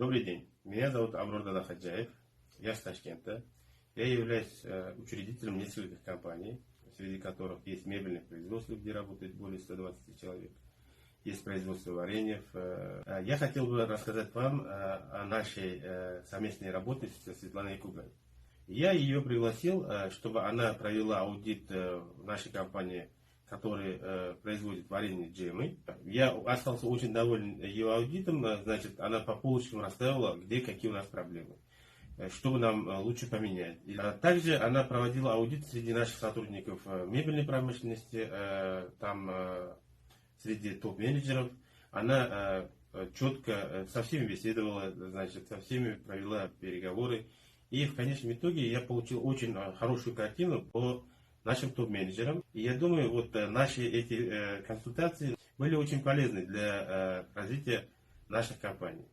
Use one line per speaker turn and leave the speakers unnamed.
Добрый день, меня зовут Амрур Хаджаев, я с Ташкента. Я являюсь учредителем нескольких компаний, среди которых есть мебельное производство, где работает более 120 человек. Есть производство вареньев. Я хотел бы рассказать вам о нашей совместной работе со Светланой Якубовой. Я ее пригласил, чтобы она провела аудит в нашей компании, который производит варенье джемы. Я остался очень доволен ее аудитом. Значит, она по полочкам расставила, где какие у нас проблемы, чтобы нам лучше поменять. Также она проводила аудит среди наших сотрудников мебельной промышленности, там среди топ-менеджеров. Она четко со всеми беседовала, значит, со всеми провела переговоры. И в конечном итоге я получил очень хорошую картину по нашим топ-менеджерам. И я думаю, вот наши эти консультации были очень полезны для развития наших компаний.